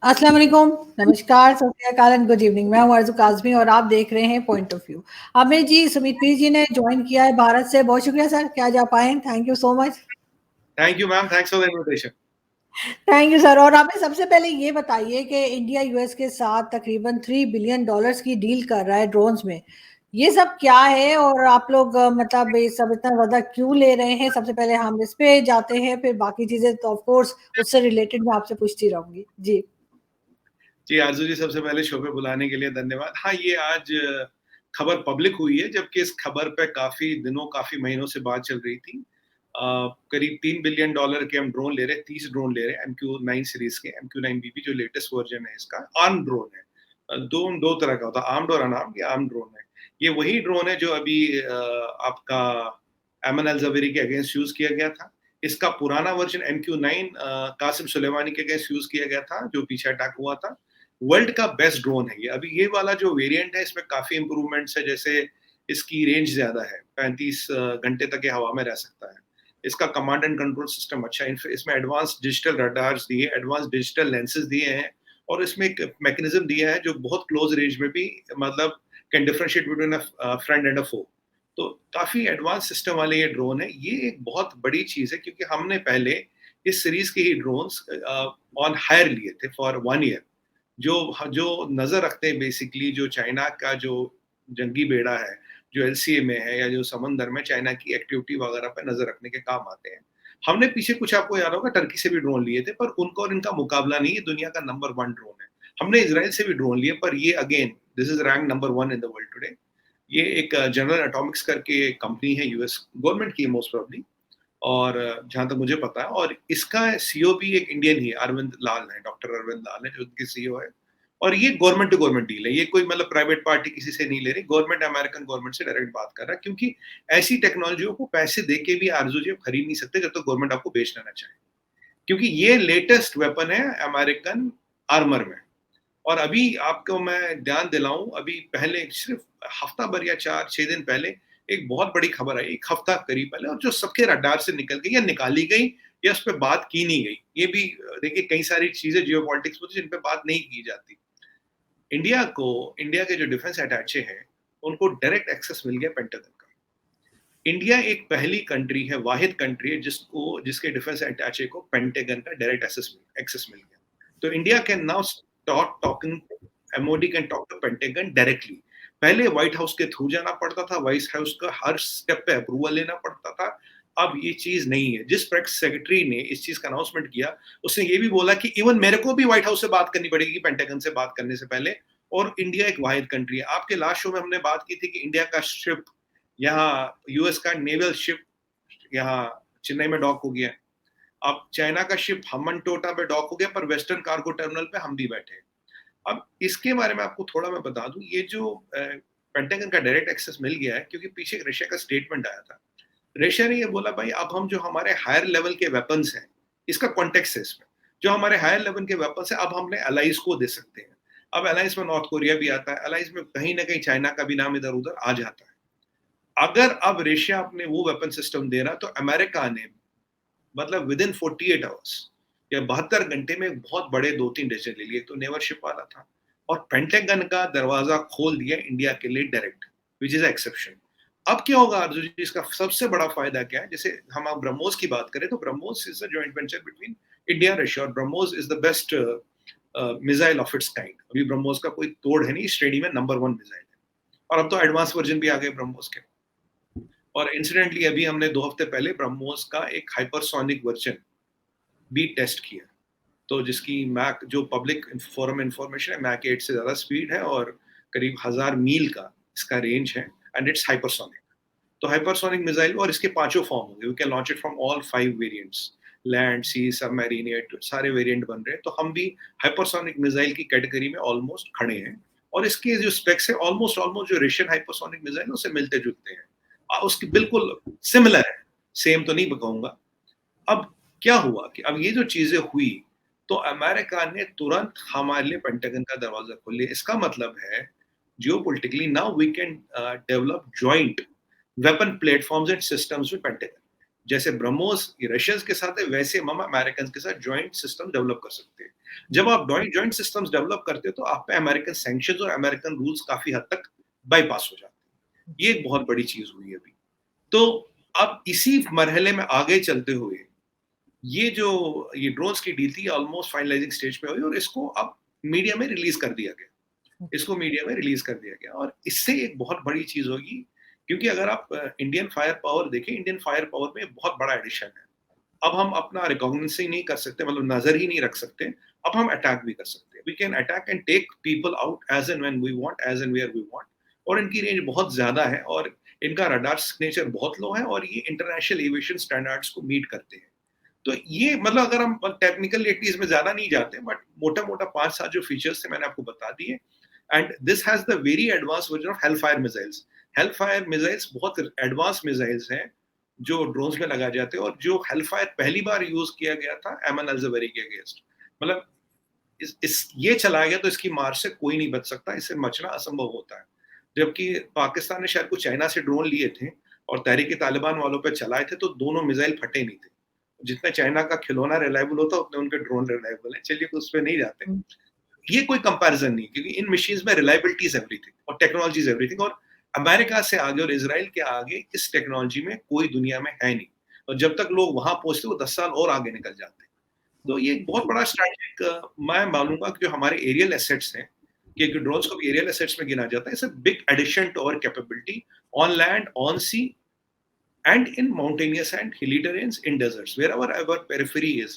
अस्सलाम वालेकुम, नमस्कार, सत श्री अकाल एंड गुड इवनिंग। मैं हूँ अर्ज़ू काज़मी और आप देख रहे हैं पॉइंट ऑफ व्यू। हमें जी सुमित पी जी ने जॉइन किया है भारत से, बहुत शुक्रिया सर कि आज आप आए हैं। Thank you so much. Thank you ma'am, thanks for the invitation. Thank you sir. और हमें सबसे पहले ये बताइए कि इंडिया यूएस के साथ तकरीबन $3 बिलियन की डील कर रहा है ड्रोन्स में। ये सब क्या है और आप लोग मतलब ये सब इतना ज़्यादा क्यों ले रहे हैं? सबसे पहले हम इस पे जाते हैं, फिर बाकी चीज़ें तो ऑफ कोर्स उससे रिलेटेड मैं आपसे पूछती रहूँगी। जी। जी आरजू जी, सबसे पहले शो पे बुलाने के लिए धन्यवाद। हाँ, ये आज खबर पब्लिक हुई है, जबकि इस खबर पे काफी दिनों, काफी महीनों से बात चल रही थी। करीब $3 बिलियन के हम ड्रोन ले रहे हैं, 30 ड्रोन ले रहे हैं MQ-9 सीरीज के। MQ-9BB जो लेटेस्ट वर्जन है इसका, आर्म ड्रोन है। दो तरह का होता है, आर्म्ड और अनआर्म्ड। ये आर्म ड्रोन है। ये वही ड्रोन है जो अभी आपका एमन अल जवेरी के अगेंस्ट यूज किया गया था। इसका पुराना वर्जन MQ-9 कासिम सुलेमानी के अगेंस्ट यूज किया गया था, जो पीछे अटैक हुआ था। वर्ल्ड का बेस्ट ड्रोन है ये। अभी ये वाला जो वेरिएंट है, इसमें काफी इंप्रूवमेंट्स है। जैसे इसकी रेंज ज्यादा है, 35 घंटे तक ये हवा में रह सकता है। इसका कमांड एंड कंट्रोल सिस्टम अच्छा है। इसमें एडवांस डिजिटल रडार्स दिए, एडवांस डिजिटल लेंसेज दिए हैं, और इसमें एक मैकेनिज्म दिया है जो बहुत क्लोज रेंज में भी मतलब can differentiate between a friend and a foe. तो काफी एडवांस सिस्टम वाले ये ड्रोन है। ये एक बहुत बड़ी चीज है, क्योंकि हमने पहले इस सीरीज के ही ड्रोन्स ऑन हायर लिए थे फॉर 1 ईयर। जो जो नजर रखते हैं बेसिकली, जो चाइना का जो जंगी बेड़ा है, जो एलसीए में है, या जो समंदर में चाइना की एक्टिविटी वगैरह पे नजर रखने के काम आते हैं। हमने पीछे कुछ, आपको याद होगा, टर्की से भी ड्रोन लिए थे, पर उनको और इनका मुकाबला नहीं है। दुनिया का नंबर 1 ड्रोन है। हमने इसराइल से भी ड्रोन लिए, पर ये again this is rank number 1 in the world today. ये एक जनरल एटॉमिक्स करके कंपनी है, यूएस गवर्नमेंट की मोस्ट प्रोबेबली, और जहां तक मुझे पता है। और इसका सीईओ भी एक इंडियन ही है, अरविंद लाल है, डॉक्टर अरविंद लाल है जो उनके सीईओ है। और ये गवर्नमेंट टू गवर्नमेंट डील है। ये कोई मतलब प्राइवेट पार्टी किसी से नहीं ले रही, गवर्नमेंट अमेरिकन गवर्नमेंट से डायरेक्ट बात कर रहा है। क्योंकि ऐसी टेक्नोलॉजियों को पैसे देके भी आरजू जी आप खरीद नहीं सकते जब तक गवर्नमेंट आपको बेच लेना चाहे। क्योंकि ये लेटेस्ट वेपन है अमेरिकन आर्मर में। और अभी आपको मैं ध्यान दिलाऊं, अभी पहले सिर्फ हफ्ता भर या 4-6 दिन पहले एक बहुत बड़ी खबर आई, एक हफ्ता करीब पहले, और जो सबके रडार से निकल गई या निकाली गई, या उस पर बात की नहीं गई। ये भी देखिए, कई सारी चीजें जियो पॉलिटिक्स में जिन पे बात नहीं की जाती। इंडिया के जो डिफेंस अटैचे हैं, उनको डायरेक्ट एक्सेस मिल गया पेंटागन का। इंडिया एक पहली कंट्री है, वाहिद कंट्री है जिसके डिफेंस अटैचे को पेंटागन का डायरेक्ट एक्सेस मिल गया। तो India can now stop talking, MoD can talk to Pentagon directly. पहले व्हाइट हाउस के थ्रू जाना पड़ता था, व्हाइट हाउस का हर स्टेप पे अप्रूवल लेना पड़ता था। अब ये चीज नहीं है। जिस प्रेस सेक्रेटरी ने इस चीज का अनाउंसमेंट किया, उसने ये भी बोला कि इवन मेरे को भी व्हाइट हाउस से बात करनी पड़ेगी पेंटागन से बात करने से पहले। और इंडिया एक वाहिद कंट्री है। आपके लास्ट शो में हमने बात की थी कि इंडिया का शिप, यहाँ यूएस का नेवल शिप यहाँ चेन्नई में डॉक हो गया। अब चाइना का शिप हम्बनटोटा पे डॉक हो गया, पर वेस्टर्न कार्गो टर्मिनल पे हम भी बैठे हैं। अब इसके बारे में आपको थोड़ा मैं बता दूं, ये जो पेंटागन का डायरेक्ट एक्सेस मिल गया है, क्योंकि पीछे रशिया का स्टेटमेंट आया था। रशिया ने ये बोला, भाई अब हम जो हमारे हायर लेवल के वेपन्स हैं, इसका कॉन्टेक्स्ट है इसमें, जो हमारे हायर लेवल के वेपन्स हैं, अब हमने अलाइज को दे सकते हैं। अब अलाइज में नॉर्थ कोरिया भी आता है, अलाइज में कहीं ना कहीं चाइना का भी नाम इधर उधर आ जाता है। अगर अब रशिया अपने वो वेपन सिस्टम दे रहा, तो अमेरिका ने मतलब विद इन 48 आवर्स या 72 घंटे में एक बहुत बड़े 2-3 डिसीजन ले लिए। तो नेवर शिप वाला था, और पेंटागन का दरवाजा खोल दिया इंडिया के लिए डायरेक्ट, विच इज एक्सेप्शन। अब क्या होगा अर्जुन जी, इसका सबसे बड़ा फायदा क्या है? जैसे हम आप ब्रह्मोस की बात करें, तो BrahMos is a joint venture between India Russia, और BrahMos is the best missile of its kind. अभी ब्रह्मोस का कोई तोड़ है नहीं, श्रेणी में नंबर 1 मिसाइल है। और अब तो एडवांस वर्जन भी आ गए ब्रह्मोस के। और इंसिडेंटली अभी हमने 2 हफ्ते पहले ब्रह्मोस का एक हाइपरसोनिक वर्जन भी टेस्ट किया। तो जिसकी मैक, जो पब्लिक फोरम इंफॉर्मेशन है, मैक 8 से ज्यादा स्पीड है, और करीब 1000 मील का इसका रेंज है, एंड इट्स हाइपरसोनिक। तो हाइपरसोनिक मिसाइल, और इसके 5 फॉर्म होंगे। We can launch it from all 5 variants, land, sea, submarine, air, सारे वेरिएंट बन रहे हैं। तो हम भी हाइपरसोनिक मिसाइल की कैटेगरी में ऑलमोस्ट खड़े हैं। और इसके जो स्पेक्स है, ऑलमोस्ट ऑलमोस्ट जो रशियन हाइपरसोनिक मिसाइल उससे मिलते जुलते हैं, उसकी बिल्कुल सिमिलर है। सेम तो नहीं कहूंगा। अब क्या हुआ कि अब ये जो चीजें हुई, तो अमेरिका ने तुरंत हमारे लिए पेंटागन का दरवाजा खोल लिया। इसका मतलब है, geopolitically now we can develop joint weapon platforms and systems with Pentagon. जैसे ब्रह्मोस रशियंस के साथ है, वैसे हम अमेरिकन के साथ जॉइंट सिस्टम डेवलप कर सकते हैं। जब आप जॉइंट सिस्टम्स डेवलप करते हो तो आप पे अमेरिकन सैंक्शंस और अमेरिकन रूल्स काफी हद तक बाईपास हो जाते हैं। ये एक बहुत बड़ी चीज हुई है अभी। तो अब इसी मरहले में आगे चलते हुए ये ड्रोन्स की डील थी ऑलमोस्ट फाइनलाइजिंग स्टेज पे हुई और इसको अब मीडिया में रिलीज कर दिया गया। इसको मीडिया में रिलीज कर दिया गया और इससे एक बहुत बड़ी चीज होगी, क्योंकि अगर आप इंडियन फायर पावर देखें, इंडियन फायर पावर में बहुत बड़ा एडिशन है। अब हम अपना रिकॉग्निशन ही नहीं कर सकते, मतलब नजर ही नहीं रख सकते, अब हम अटैक भी कर सकते हैं। We can attack and take people out as and when we want, as and where we want. और इनकी रेंज बहुत ज्यादा है और इनका रडार सिग्नेचर बहुत लो है और ये इंटरनेशनल एविएशन स्टैंडर्ड्स को मीट करते हैं। तो ये मतलब अगर हम टेक्निकलिटीज में ज्यादा नहीं जाते, बट मोटा मोटा 5-7 जो फीचर्स थे मैंने आपको बता दिए। And this has the very advance version of Hellfire missiles. Hellfire missiles बहुत एडवांस मिसाइल्स हैं जो ड्रोन्स में लगाए जाते हैं, और जो हेलफायर पहली बार यूज किया गया था एमन अल्जवेरी के अगेंस्ट। मतलब ये चलाया गया तो इसकी मार से कोई नहीं बच सकता, इससे बचना असंभव होता है। जबकि पाकिस्तान ने शायद कुछ चाइना से ड्रोन लिए थे और तहरीक तालिबान वालों पे चलाए थे, तो दोनों मिसाइल फटे नहीं थे। जितना चाइना का खिलौना रिलायबल होता है उतने उनके ड्रोन रिलायबल है। चलिए उस पर नहीं जाते, ये कोई कंपैरिजन नहीं, क्योंकि इन मशीन्स में रिलायबिलिटी इज एवरीथिंग और टेक्नोलॉजी इज एवरीथिंग। और अमेरिका से आगे और इसराइल के आगे इस टेक्नोलॉजी में कोई दुनिया में है नहीं। और जब तक लोग वहां पहुंचते वो 10 साल और आगे निकल जाते हैं। तो ये एक बहुत बड़ा स्ट्रैटेजिक मैं मानूंगा कि जो हमारे एरियल एसेट्स हैं, कि ड्रोन्स को भी एरियल एसेट्स में गिना जाता है, it's a big addition to our capability on land, on sea, and in mountainous and hilly terrains, in deserts, wherever our periphery is,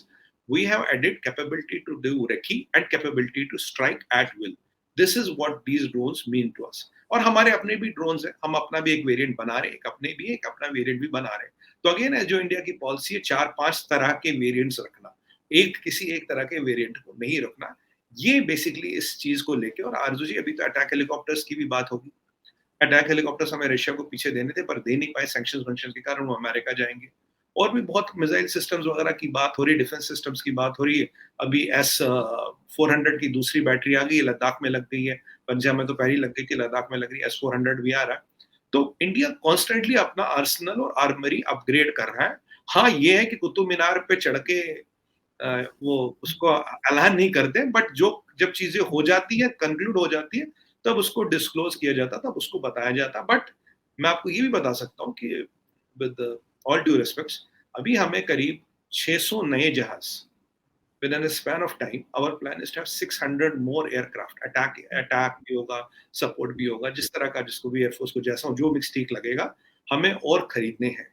we have added capability to do recce and capability to strike at will. This is what these drones mean to us. और हमारे अपने भी drones हैं, हम अपना भी एक variant बना रहे हैं, एक अपने भी एक अपना वेरिएंट भी बना रहे हैं। तो अगेन है जो इंडिया की पॉलिसी है, 4-5 तरह के वेरिएंट्स रखना, किसी एक तरह के वेरिएंट को नहीं रखना। ये बेसिकली इस चीज को लेके, और आरजू जी अभी तो अटैक हेलीकॉप्टर्स की भी बात होगी। अटैक हेलीकॉप्टर्स हमें रशिया को पीछे देने थे, पर दे नहीं पाए सैंक्शंस वैंक्शंस के कारण, वो अमेरिका जाएंगे। और भी बहुत मिसाइल सिस्टम्स वगैरह की बात हो रही है, डिफेंस सिस्टम्स की बात हो रही है। अभी S-400 की दूसरी बैटरी आ गई है, लद्दाख में लग गई है। पंजाब में तो पहले लग गई थी, लद्दाख में लग रही है, S-400 भी आ रहा है। तो इंडिया कॉन्स्टेंटली अपना आर्सनल और आर्मरी अपग्रेड कर रहा है। हाँ, ये है कि कुतुब मीनार पे चढ़ के वो उसको ऐलान नहीं करते, बट जो जब चीजें हो जाती है, कंक्लूड हो जाती है, तब उसको डिस्क्लोज किया जाता, तब उसको बताया जाता। बट मैं आपको ये भी बता सकता हूँ कि विद ऑल ड्यू रिस्पेक्ट्स, अभी हमें करीब 600 नए जहाज within span of time, our plan is to have 600 more aircraft. Attack भी होगा, सपोर्ट भी होगा, जिस तरह का जिसको भी एयरफोर्स को जैसा जो मिक्स ठीक लगेगा, हमें और खरीदने हैं।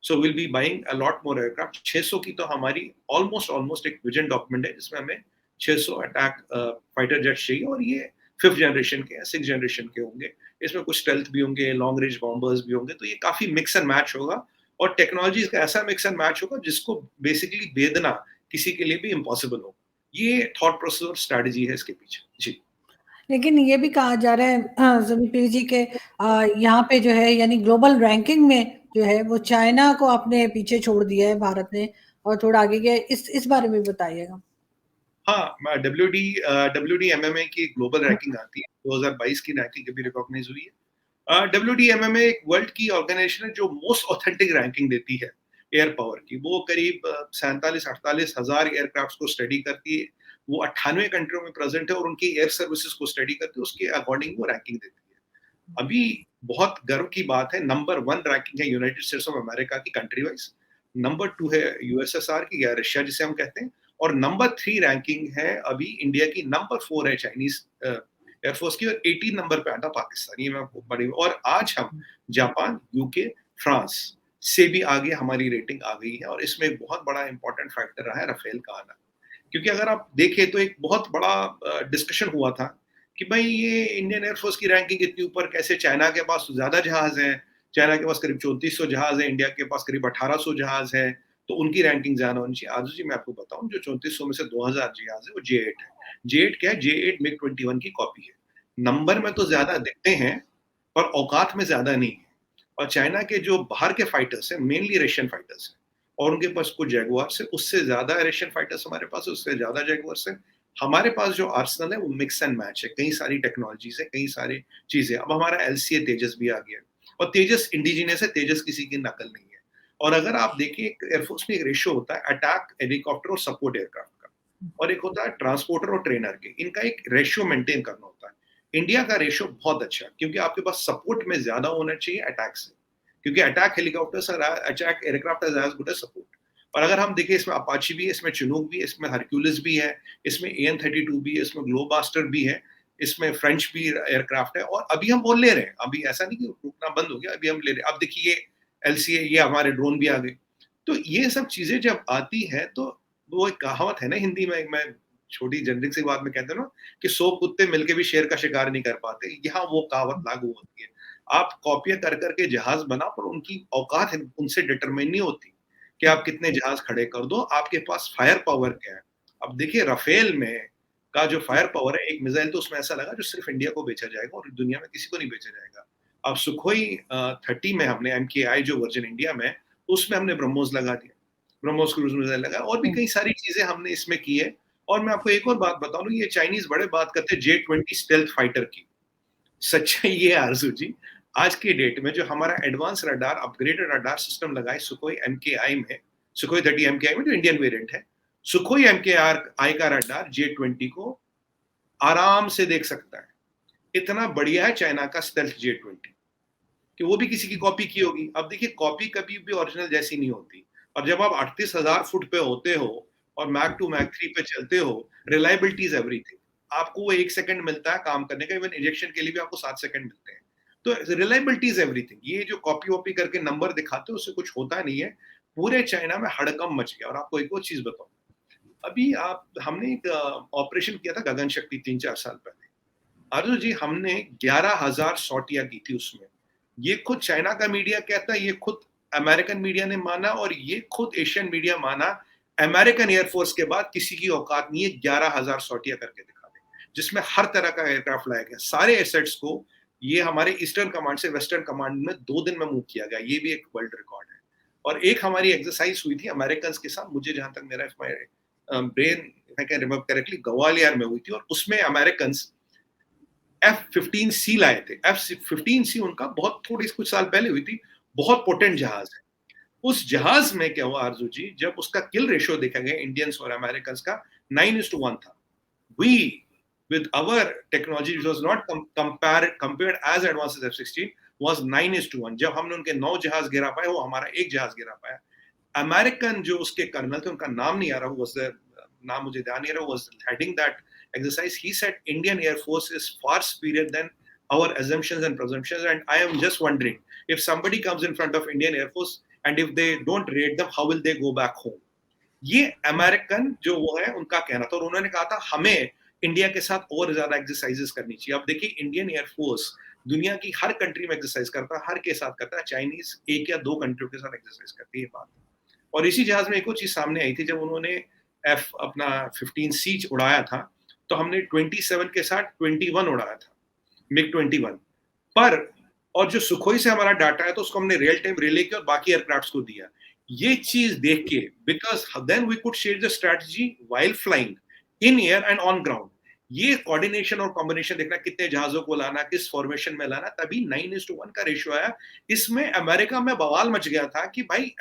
So will be buying a lot more aircraft. 600 की तो हमारी ऑलमोस्ट एक विजन डॉक्यूमेंट है, जिसमें हमें 600 अटैक फाइटर जेट चाहिए, और ये 5th जनरेशन के, 6th जनरेशन के होंगे। इसमें कुछ स्टेल्थ भी होंगे, लॉन्ग रेंज बॉम्बर्स भी होंगे। तो ये काफी मिक्स एंड मैच होगा, और टेक्नोलॉजी का ऐसा मिक्स एंड मैच होगा जिसको बेसिकली भेदना किसी के लिए भी इम्पॉसिबल हो। ये थॉट प्रोसेस और स्ट्रैटेजी है इसके पीछे जी। लेकिन ये भी कहा जा रहा है जमीन पीर जी के यहाँ पे जो है, यानी ग्लोबल रैंकिंग में जो है वो चाइना को अपने पीछे छोड़ दिया है भारत ने, और थोड़ा आगे गया। इस बारे में बताइएगा। हाँ, WDMMA की ग्लोबल रैंकिंग आती है, 2022 की रैंकिंग अभी रिकॉग्नाइज हुई है। WDMMA एक वर्ल्ड की ऑर्गेनाइजेशन है जो मोस्ट ऑथेंटिक रैंकिंग देती है एयर पावर की। वो करीब 47-48 हजार एयरक्राफ्ट को स्टडी करती है। वो 98 कंट्रियों में प्रेजेंट है और उनकी एयर सर्विसेज को स्टडी करती है, उसके अकॉर्डिंग वो रैंकिंग देती है। अभी बहुत गर्व की बात है, नंबर 1 रैंकिंग है यूनाइटेड स्टेट्स ऑफ अमेरिका की कंट्री वाइज, नंबर 2 है USSR की या रशिया जिसे हम कहते हैं, और नंबर 3 रैंकिंग है अभी इंडिया की, नंबर 4 है चाइनीज एयरफोर्स की, और 18 नंबर पे आता पाकिस्तान। ये मैं आपको बड़ी, और आज हम जापान, UK, फ्रांस से भी आगे हमारी रेटिंग आ गई है। और इसमें एक बहुत बड़ा इंपॉर्टेंट फैक्टर रहा है राफेल का आना, क्योंकि अगर आप देखें तो एक बहुत बड़ा डिस्कशन हुआ था कि भाई ये इंडियन एयरफोर्स की रैंकिंग इतनी ऊपर कैसे, चाइना के पास ज्यादा जहाज हैं, चाइना के पास करीब 3400 जहाज है, इंडिया के पास करीब 1800 जहाज है, तो उनकी रैंकिंग ज्यादा होनी चाहिए। आजू जी मैं आपको बताऊं, जो 3400 में से 2000 जहाज है वो J8 है। J8 क्या है? J8 MiG-21 की कॉपी है। नंबर में तो ज्यादा दिखते हैं, पर औकात में ज्यादा नहीं है। और चाइना के जो बाहर के फाइटर्स हैं, मेनली रशियन फाइटर्स हैं, और उनके पास कुछ जैगुआर्स है, उससे ज्यादा रशियन फाइटर्स हमारे पास है, उससे ज्यादा जैगुआर्स है। हमारे पास जो आर्सनल है वो मिक्स एंड मैच है, कई सारी टेक्नोलॉजीज है, कई सारी चीजें। अब हमारा LCA तेजस भी आ गया, और तेजस इंडिजिनियस है, तेजस किसी की नकल नहीं है। और अगर आप देखिए एयरफोर्स में एक रेशियो होता है अटैक हेलीकॉप्टर और सपोर्ट एयरक्राफ्ट का, और एक होता है ट्रांसपोर्टर और ट्रेनर के, इनका एक रेशियो मेंटेन करना होता है। इंडिया का रेशियो बहुत अच्छा है क्योंकि आपके पास सपोर्ट में ज्यादा होना चाहिए अटैक से, क्योंकि अटैक हेलीकॉप्टर्स और attack aircraft is as good as support. और अगर हम देखें इसमें अपाची भी है, इसमें चिनूक भी है, इसमें हरक्यूलिस भी है, इसमें AN-32 भी है, इसमें ग्लोबास्टर भी है, इसमें फ्रेंच भी एयरक्राफ्ट है, और अभी हम वो ले रहे हैं। अभी ऐसा नहीं कि रुकना बंद हो गया, अभी हम ले रहे हैं। अब देखिए LCA, ये हमारे ड्रोन भी आ गए। तो ये सब चीजें जब आती है तो वो एक कहावत है ना हिंदी में, मैं छोटी जनरिक सी बात में कहते हैं ना कि 100 कुत्ते मिलके भी शेर का शिकार नहीं कर पाते, यहाँ वो कहावत लागू होती है। आप कॉपियां कर करके जहाज बनाओ, पर उनकी औकात उनसे डिटरमाइन नहीं होती कि आप कितने जहाज खड़े कर दो, आपके पास फायर पावर क्या है। अब देखिए राफेल में का जो फायर पावर है, एक मिसाइल तो उसमें ऐसा लगा जो सिर्फ इंडिया को बेचा जाएगा और दुनिया में किसी को नहीं बेचा जाएगा। अब सुखोई 30 में हमने MKI जो वर्जन इंडिया में, उसमें हमने ब्रह्मोस लगा दिया, ब्रह्मोस क्रूज मिसाइल लगा, और भी कई सारी चीजें हमने इसमें की है। और मैं आपको एक और बात बता दूं, ये चाइनीज बड़े बात करते हैं J-20 स्टेल्थ फाइटर की। सच्चाई ये आरजू जी, आज के डेट में जो हमारा advance radar upgraded radar system लगा है सुखोई MKI में, सुखोई 30 MKI में जो इंडियन वेरिएंट है, सुखोई MKI का रडार J-20 को आराम से देख सकता है। इतना बढ़िया है चाइना का स्टेल्थ J-20 कि वो भी किसी की कॉपी की होगी। अब देखिए कॉपी कभी भी ओरिजिनल जैसी नहीं होती, और जब आप 38,000 फुट पे होते हो और मैक 2 मैक 3 पे चलते हो, रिलायबिलिटी इज एवरीथिंग। आपको वो 1 सेकंड मिलता है काम करने का, इवन इंजेक्शन के लिए भी आपको 7 सेकंड मिलते हैं। तो रिलायबिलिटी इज एवरीथिंग। ये जो कॉपी वॉपी करके नंबर दिखाते हो उससे कुछ होता नहीं है। पूरे चाइना में हड़कंप मच गया। और आपको एक और चीज बताऊं, अभी आप हमने एक ऑपरेशन किया था गगन शक्ति 3-4 साल पहले। अर्जुन जी, हमने 11,000 सॉटियां की थी उसमें। ये खुद चाइना का मीडिया कहता है, ये खुद अमेरिकन मीडिया ने माना, और ये खुद एशियन मीडिया माना। अमेरिकन एयरफोर्स के बाद किसी की औकात नहीं है 11,000 सॉटियां करके दिखा दे, जिसमें हर तरह का एयरक्राफ्ट लाया गया, सारे एसेट्स को। ये हमारे ईस्टर्न कमांड से वेस्टर्न कमांड में 2 दिन में मूव किया गया, ये भी एक वर्ल्ड रिकॉर्ड है। और एक हमारी एक्सरसाइज हुई थी अमेरिकन के साथ, मुझे जहां तक मेरा brain I can remember correctly, Gwalior में हुई थी, और उसमें अमेरिकन F-15C लाए थे। F-15C उनका बहुत थोड़ी कुछ साल पहले हुई थी, बहुत पोटेंट जहाज है। उस जहाज में क्या हुआ आरजू जी, जब उसका किल रेशियो देखा गया इंडियंस और अमेरिकन का 9:1 था। We with our technology which was not compared as advanced as F-16 was 9:1। जब हमने उनके 9 जहाज गिरा पाए, वो हमारा एक जहाज गिरा पाया। अमेरिकन जो उसके कर्नल थे, उनका नाम नहीं आ रहा, was the नाम मुझे ध्यान नहीं रहा, was heading that exercise. He said Indian Air Force is far superior than our assumptions and presumptions, and I am just wondering if somebody comes in front of Indian Air Force and if they don't rate them, how will they go back home? ये American जो वो है उनका कहना था, और उन्होंने कहा था हमें इंडिया के साथ और ज्यादा एक्सरसाइजेस करनी चाहिए। अब देखिए इंडियन एयरफोर्स दुनिया की हर कंट्री में एक्सरसाइज करता है, हर के साथ करता है, चाइनीज 1 या 2 कंट्रियों के साथ एक्सरसाइज करती है बात। और इसी जहाज में एक और चीज सामने आई थी, जब उन्होंने अपना 15C उड़ाया था, तो हमने 27 के साथ 21 उड़ाया था, MiG-21 पर। और जो सुखोई से हमारा डाटा है तो उसको हमने रियल टाइम रिले किया और बाकी एयरक्राफ्ट्स को दिया। ये चीज देख के, because then we could share the strategy while flying in air and on ground. ये कोऑर्डिनेशन और कॉम्बिनेशन देखना, कितने जहाजों को लाना, किस फॉर्मेशन में लाना, तभी 9:1 का रेशियो आया। इसमें अमेरिका में बवाल मच गया था कि भाई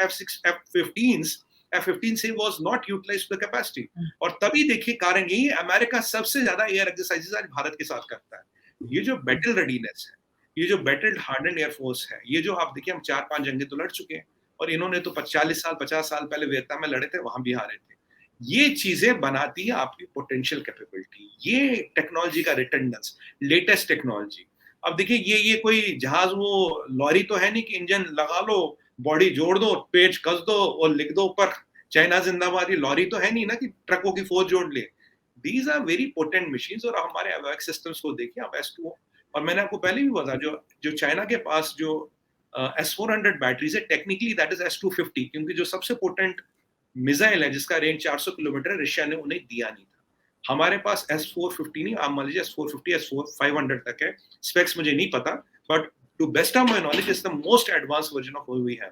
F-15 was not utilized to capacity। और तभी देखिए कारण यही है, अमेरिका सबसे ज्यादा एयर एक्सरसाइजेस आज भारत के साथ करता है। ये जो बैटल रेडीनेस है, ये जो बैटल हार्डन एयरफोर्स है, ये जो आप देखिए हम 4-5 जंगें तो लड़ चुके हैं, और इन्होंने तो 40 साल पहले वियतनाम में लड़े थे, वहां भी हारे थे। ये चीजें बनाती है आपकी पोटेंशियल कैपेबिलिटी, ये टेक्नोलॉजी का रिटर्नेंस, लेटेस्ट टेक्नोलॉजी। अब देखिए ये कोई जहाज वो लॉरी तो है नहीं कि इंजन लगा लो, बॉडी जोड़ दो, पेज कस दो और लिख दो ऊपर चाइना जिंदाबाद। ये लॉरी तो है नहीं ना कि ट्रकों की फौज जोड़ ले। These are very potent machines. और हमारे अवैक सिस्टम्स को देखिए आप, S2, और मैंने आपको पहले भी बताया, जो चाइना के पास जो S-400 बैटरीज है, टेक्निकली दैट इज S-250, क्योंकि जो सबसे पोटेंट मिसाइल है जिसका रेंज 400 किलोमीटर, रशिया ने उन्हें दिया नहीं था। हमारे पास S-450 नहीं, आप मान लीजिए S-450, S-500 तक है। स्पेक्स मुझे नहीं पता, but to best of my knowledge is the most advance version of we have.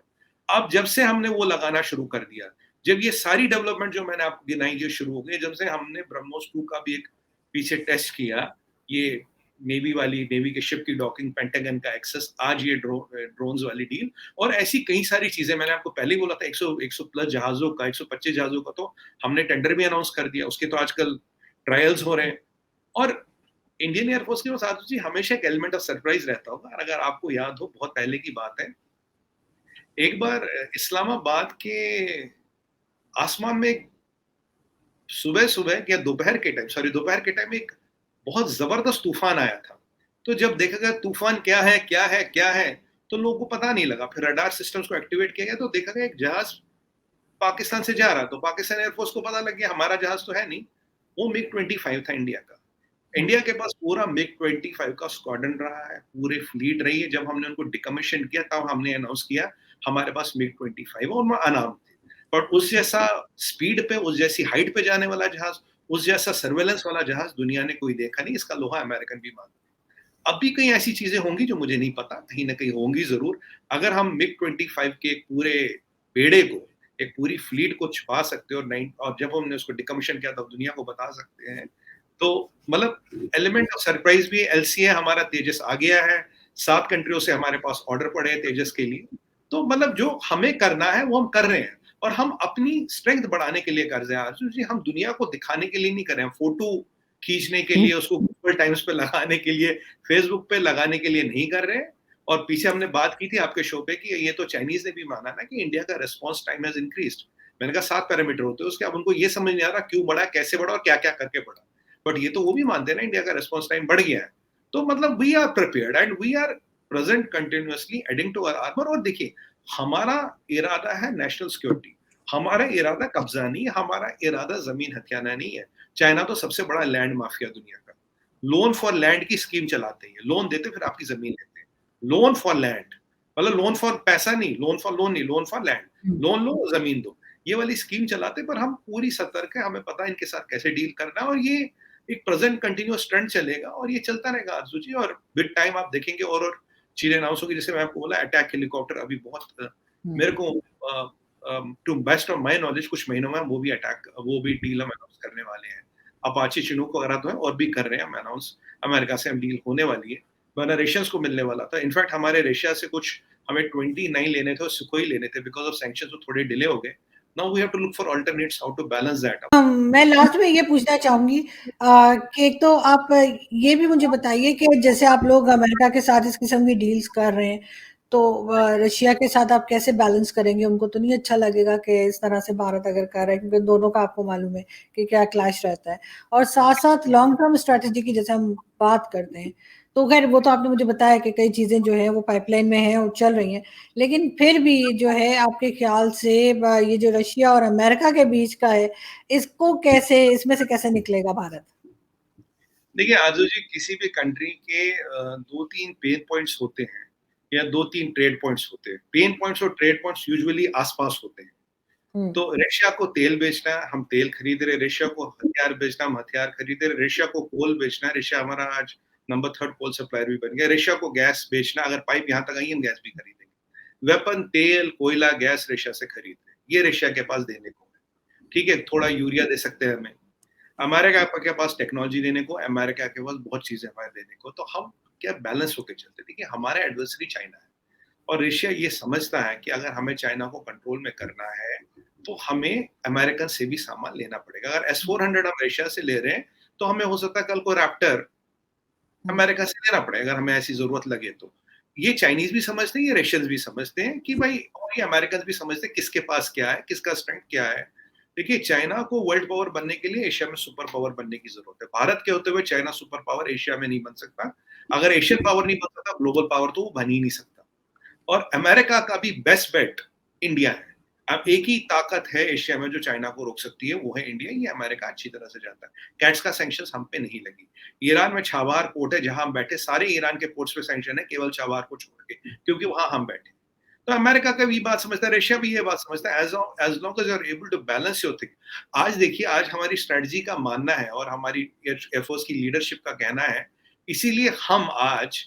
अब जब से हमने वो लगाना शुरू कर दिया, जब ये सारी डेवलपमेंट जो मैंने आपको गिनाई जो शुरू हो गई, जब से हमने ब्रह्मोस 2 का भी एक पीछे टेस्ट किया, ये नेवी के शिप की डॉकिंग, पेंटागन का एक्सेस, आज ये ड्रोन्स वाली डील, और ऐसी कई सारी चीजें। मैंने आपको पहले ही बोला था 100 प्लस जहाजों का, 125 जहाजों का तो हमने टेंडर भी अनाउंस कर दिया, उसके तो आजकल ट्रायल्स हो रहे हैं। और इंडियन एयरफोर्स के साथ जी हमेशा एक एलिमेंट ऑफ सरप्राइज रहता होगा। अगर आपको याद हो, बहुत पहले की बात है, एक बार इस्लामाबाद के आसमान में सुबह सुबह या दोपहर के टाइम एक बहुत जबरदस्त तूफान आया था। तो जब देखा गया तूफान क्या है क्या है क्या है, तो लोगों को पता नहीं लगा। फिर रडार सिस्टम्स को एक्टिवेट किया गया, तो देखा गया एक जहाज पाकिस्तान से जा रहा। तो पाकिस्तान एयरफोर्स को पता लग गया हमारा जहाज तो है नहीं, वो मिग-25 था इंडिया का। इंडिया के पास पूरा मिग-25 का स्क्वाड्रन रहा है, पूरे फ्लीट रही है। जब हमने उनको डिकमीशन किया तब हमने अनाउंस किया हमारे पास मिग-25 और वो अनार्म्ड थे। बट उस जैसा स्पीड पे, उस जैसी हाइट पे जाने वाला जहाज, उस जैसा सर्वेलेंस वाला जहाज दुनिया ने कोई देखा नहीं। इसका लोहा अमेरिकन भी मानते हैं। अब भी कई ऐसी चीजें होंगी जो मुझे नहीं पता, कहीं ना कहीं होंगी जरूर। अगर हम मिग-25 के एक पूरे बेड़े को, एक पूरी फ्लीट को छुपा सकते हैं, और जब हमने उसको डिकमीशन किया तब दुनिया को बता सकते हैं, तो मतलब एलिमेंट ऑफ सरप्राइज भी। एलसीए हमारा तेजस आ गया है, 7 कंट्रियों से हमारे पास ऑर्डर पड़े हैं तेजस के लिए। तो मतलब जो हमें करना है वो हम कर रहे हैं, और हम अपनी स्ट्रेंथ बढ़ाने के लिए कर रहे हैं अर्जुन जी। हम दुनिया को दिखाने के लिए नहीं कर रहे हैं, फोटो खींचने के लिए, उसको गूगल टाइम्स पे लगाने के लिए, फेसबुक पे लगाने के लिए नहीं कर रहे हैं। और पीछे हमने बात की थी आपके शो पे कि ये तो चाइनीज ने भी माना ना कि इंडिया का रिस्पॉन्स टाइम हैज इंक्रीज्ड। मैंने कहा 7 पैरामीटर होते हैं उसके, अब उनको ये समझ नहीं आ रहा क्यों बढ़ा, कैसे बढ़ा और क्या क्या करके बढ़ा। बट ये तो वो भी मानते हैं ना इंडिया का रिस्पॉन्स टाइम बढ़ गया है। तो मतलब we are prepared and we are present continuously adding to our armour. और देखिए, हमारा इरादा है नेशनल सिक्योरिटी, हमारा इरादा कब्जा नहीं, हमारा इरादा जमीन हथियाना नहीं है। चाइना तो सबसे बड़ा लैंड माफिया दुनिया का, लोन फॉर लैंड की स्कीम चलाते हैं, लोन देते फिर आपकी जमीन लेते हैं। लोन फॉर लैंड मतलब लोन फॉर पैसा नहीं, लोन फॉर लोन नहीं, लोन फॉर लैंड। लोन लो जमीन दो, ये वाली स्कीम चलाते। पर हम पूरी सतर्क है, हमें पता है इनके साथ कैसे डील करना है, और ये एक प्रेजेंट कंटिन्यूअस ट्रेंड चलेगा और ये चलता रहेगा आरजू जी। और विद टाइम आप देखेंगे और चीजें अनाउंस होगी। जैसे मैं आपको बोला अटैक हेलीकॉप्टर अभी बहुत मेरे को to best of my knowledge कुछ महीनों में वो भी डील हम अनाउंस करने वाले हैं। अपाचे चिनूक वगैरह तो है और भी कर रहे हैं हम अनाउंस। अमेरिका से हम डील होने वाली है, वरना रशियंस को मिलने वाला था। इनफैक्ट हमारे रशिया से कुछ हमें 29 लेने थे और सुखोई लेने थे, बिकॉज ऑफ सैंक्शंस वो थोड़े डिले हो गए। Now we have to look for alternates how to balance that. मैं लास्ट में ये पूछना चाहूंगी कि एक तो आप ये भी मुझे बताइए कि जैसे आप लोग अमेरिका के साथ इस किस्म की डील्स कर रहे हैं, तो रशिया के साथ आप कैसे बैलेंस करेंगे? उनको तो नहीं अच्छा लगेगा कि इस तरह से भारत अगर कर रहा है, क्योंकि दोनों का आपको मालूम है कि क्या क्लैश रहता है। और साथ साथ लॉन्ग टर्म स्ट्रेटेजी की जैसे हम बात करते हैं, तो खैर वो तो आपने मुझे बताया कि कई चीजें जो है वो पाइपलाइन में है और चल रही हैं, लेकिन फिर भी जो है आपके ख्याल से ये जो रशिया और अमेरिका के बीच का है, इसको कैसे, इसमें से कैसे निकलेगा भारत? देखिए आजू जी, किसी भी कंट्री के 2-3 पेन पॉइंट्स होते हैं या 2-3 ट्रेड पॉइंट्स होते हैं। पेन पॉइंट्स और ट्रेड पॉइंट्स यूजुअली आसपास होते हैं। हम्म। तो रशिया को तेल बेचना है, हम तेल खरीद रहे। रशिया को हथियार बेचना, हम हथियार खरीद रहे। रशिया को कोल बेचना है, रशिया हमारा आज नंबर 3 कोल सप्लायर भी बन गया। रशिया को गैस बेचना, अगर पाइप यहाँ तक आई हम गैस भी खरीदेंगे। वेपन, तेल, कोयला, गैस रशिया से खरीद रहे, ये रशिया के पास देने को है। ठीक है, थोड़ा यूरिया दे सकते हैं हमें। अमेरिका के पास टेक्नोलॉजी देने को, अमेरिका के पास बहुत चीजें हमारे देने को। तो हम क्या बैलेंस होकर चलते। देखिए, हमारे एडवर्सरी चाइना है और रशिया ये समझता है कि अगर हमें चाइना को कंट्रोल में करना है तो हमें अमेरिकन से भी सामान लेना पड़ेगा। अगर S-400 हम रशिया से ले रहे हैं तो हमें हो सकता है कल को रैप्टर अमेरिका से लेना पड़ेगा, अगर हमें ऐसी जरूरत लगे तो। ये चाइनीज भी समझते हैं, ये रशियंस भी समझते हैं कि भाई, और ये अमेरिकन भी समझते हैं किसके पास क्या है, किसका स्ट्रेंथ क्या है। देखिए, चाइना को वर्ल्ड पावर बनने के लिए एशिया में सुपर पावर बनने की जरूरत है। भारत के होते हुए चाइना सुपर पावर एशिया में नहीं बन सकता। अगर एशियन पावर नहीं बन सकता, ग्लोबल पावर तो वो बन ही नहीं सकता। और अमेरिका का भी बेस्ट बेट इंडिया है। अब एक ही ताकत है एशिया में जो चाइना को रोक सकती है, वो है इंडिया। ये अमेरिका अच्छी तरह से जानता है। कैट्स का सैंक्शन हम पे नहीं लगी। ईरान में छाबार पोर्ट है जहां हम बैठे, सारे ईरान के पोर्ट्स पे सैंक्शन है, केवल छाबार को छोड़ के, क्योंकि वहां हम बैठे। तो अमेरिका का भी बात समझता है, रशिया भी ये बात समझता है। As long as you are able to balance your thing. आज देखिए, आज हमारी स्ट्रेटजी का मानना है और हमारी एयरफोर्स की लीडरशिप का कहना है, इसीलिए हम आज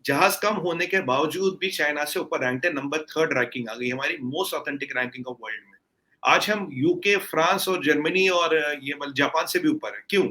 जहाज कम होने के बावजूद भी चाइना से ऊपर रैंक है। नंबर 3 रैंकिंग आ गई हमारी, most authentic ranking of world में। आज हम यूके, फ्रांस और जर्मनी और ये जापान से भी ऊपर है। क्यों?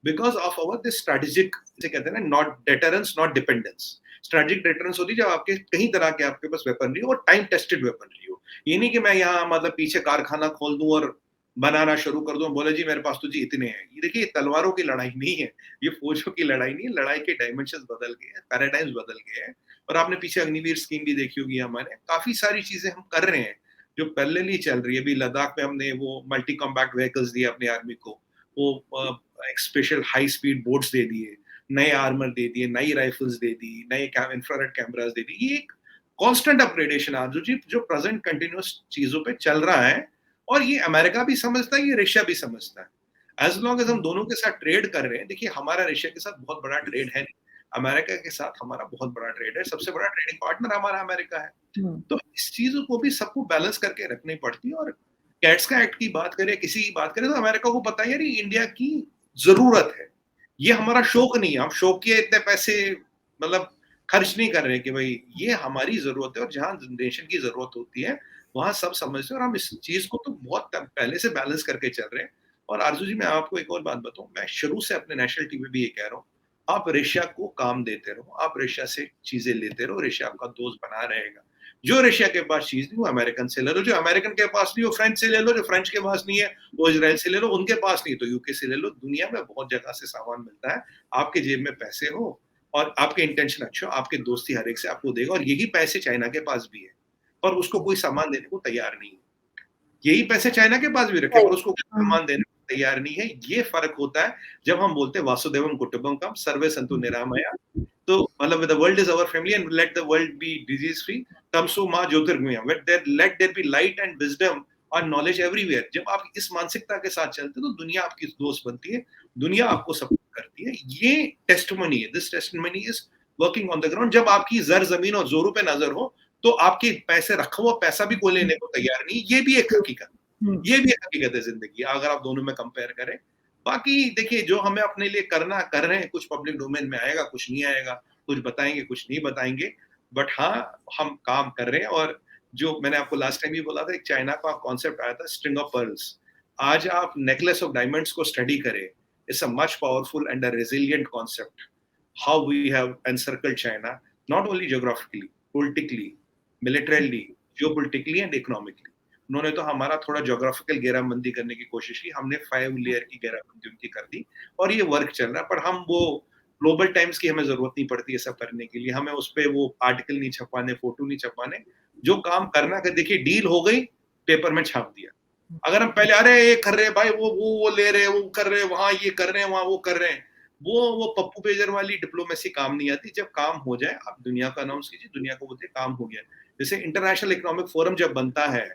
Because of our this strategic, जिसे कहते हैं ना, not deterrence not dependence. Strategic deterrence होती है जब आपके कहीं तरह के आपके पास वेपनरी हो और टाइम टेस्टेड वेपनरी हो। ये नहीं कि मैं यहाँ मतलब पीछे कारखाना खोल दूं और बनाना शुरू कर दूं, बोले जी मेरे पास तो जी इतने हैं। ये देखिए तलवारों की लड़ाई नहीं है, ये फौजों की लड़ाई नहीं है, लड़ाई के डायमेंशंस बदल गए हैं, पैराडाइम्स बदल गए हैं। और आपने पीछे अग्निवीर स्कीम भी देखी होगी, हमारे काफी सारी चीजें हम कर रहे हैं जो पैरेलली चल रही है। अभी लद्दाख में हमने वो मल्टी कॉम्बैक्ट व्हीकल्स दिए अपनी आर्मी को, वो एक स्पेशल हाई स्पीड बोट्स दे दिए, नए आर्मर दे दिए, नई राइफल्स दे दी, नए इंफ्रारेड कैमरास दे दी। ये एक कांस्टेंट अपग्रेडेशन आज जो प्रेजेंट कंटिन्यूअस चीजों पे चल रहा है, और ये अमेरिका भी समझता है, ये रशिया भी समझता है। एज लॉन्ग एज हम दोनों के साथ ट्रेड कर रहे हैं, देखिए हमारा रशिया के साथ बहुत बड़ा ट्रेड है नहीं, अमेरिका के साथ हमारा बहुत बड़ा ट्रेड है, सबसे बड़ा ट्रेडिंग पार्टनर हमारा अमेरिका है। तो इस चीजों को भी सबको बैलेंस करके रखनी पड़ती है। और कैट्स का एक्ट की बात करें, किसी की बात करें, तो अमेरिका को पता है यार इंडिया की जरूरत है, ये हमारा शौक नहीं है, हम शौक के इतने पैसे मतलब खर्च नहीं कर रहे कि भाई ये हमारी जरूरत है, और जहां नेशन की जरूरत होती है वहां सब समझते हैं। और हम इस चीज को तो बहुत पहले से बैलेंस करके चल रहे हैं। और आरजू जी, मैं आपको एक और बात बताऊं, मैं शुरू से अपने नेशनल टीवी भी ये कह रहा हूँ, आप रशिया को काम देते रहो, आप रशिया से चीजें लेते रहो, रशिया आपका दोस्त बना रहेगा। जो रशिया के पास चीज नहीं वो अमेरिकन से ले लो, जो अमेरिकन के पास नहीं वो फ्रेंच से ले लो, जो फ्रेंच के पास नहीं है वो इजराइल से ले लो, उनके पास नहीं तो यूके से ले लो। दुनिया में बहुत जगह से सामान मिलता है, आपके जेब में पैसे हो और आपके इंटेंशन अच्छे हो, आपके दोस्ती हर एक से आपको देगा। और यही पैसे चाइना के पास भी है, पर उसको कोई सामान देने को तैयार नहीं है। यही पैसे चाइना के पास भी रखे, पर उसको सामान देने को तैयार नहीं है। ये फर्क होता है जब हम बोलते हैं वासुदेवम कुटुंबकम सर्वे संतु निरामया। तो मतलब the world is our family and let the world be disease free, तमसो मां ज्योतिर्गमयम, let there be light and wisdom और नॉलेज एवरीवेयर। जब आप इस मानसिकता के साथ चलते हैं तो दुनिया आपकी दोस्त बनती है, दुनिया आपको सपोर्ट करती है। ये टेस्टिमनी है, this testimony is working on the ground. जब आपकी जर जमीन और जोरों पे नजर हो तो आपके पैसे रखा हुआ पैसा भी कोई लेने को तैयार नहीं। ये भी एक हकीकत, ये भी हकीकत है जिंदगी, अगर आप दोनों में कंपेयर करें। बाकी देखिए जो हमें अपने लिए करना कर रहे हैं, कुछ पब्लिक डोमेन में आएगा, कुछ नहीं आएगा, कुछ बताएंगे कुछ नहीं बताएंगे, बट हाँ हम काम कर रहे हैं। और जो मैंने आपको लास्ट टाइम भी बोला था, एक चाइना का कॉन्सेप्ट आया था स्ट्रिंग ऑफ पर्ल्स। आज आप नेकलेस ऑफ डायमंड्स को स्टडी करें, it's a much powerful and a resilient concept. How we have encircled China, not only geographically, politically, militarily, geopolitically and economically. उन्होंने तो हमारा थोड़ा ज्योग्राफिकल घेराबंदी करने की कोशिश की, हमने 5 लेयर की घेराबंदी उनकी कर दी, और ये वर्क चल रहा है। पर हम वो ग्लोबल टाइम्स की हमें जरूरत नहीं पड़ती ये सब करने के लिए, हमें उस पर वो आर्टिकल नहीं छपवाने, फोटो नहीं छपवाने। जो काम करना कर, देखिए डील हो गई, पेपर में छाप दिया। अगर हम पहले अरे ये कर रहे भाई, वो ले रहे, वो कर रहे, वहां ये कर रहे हैं, वहां वो कर रहे हैं, वो पप्पू पेजर वाली डिप्लोमेसी काम नहीं आती। जब काम हो जाए आप दुनिया को अनाउंस कीजिए, दुनिया को बोलते काम हो गया। जैसे इंटरनेशनल इकोनॉमिक फोरम जब बनता है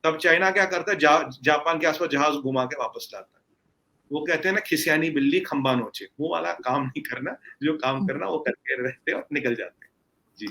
तब चाइना क्या करता है, जापान के आसपास जहाज घुमा के वापस लाता है। वो कहते हैं ना खिसियानी बिल्ली खंबा नोचे, वो वाला काम नहीं करना, जो काम करना वो करके रहते और निकल जाते हैं। जी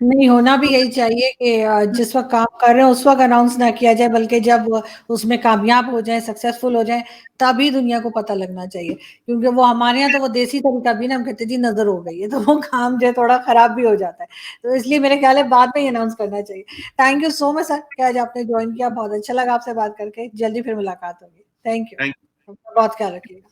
नहीं, होना भी यही चाहिए कि जिस वक्त काम कर रहे हैं उस वक्त अनाउंस ना किया जाए, बल्कि जब उसमें कामयाब हो जाए, सक्सेसफुल हो जाए, तभी दुनिया को पता लगना चाहिए। क्योंकि वो हमारे यहाँ तो वो देसी तरीका भी ना, हम कहते जी नजर हो गई है, तो वो काम जो है थोड़ा खराब भी हो जाता है। तो इसलिए मेरे ख्याल है बाद में ही अनाउंस करना चाहिए। Thank you so much sir कि आज आपने ज्वाइन किया, बहुत अच्छा लगा आपसे बात करके। जल्दी फिर मुलाकात होगी। थैंक यू, थैंक बहुत ख्याल रखिएगा।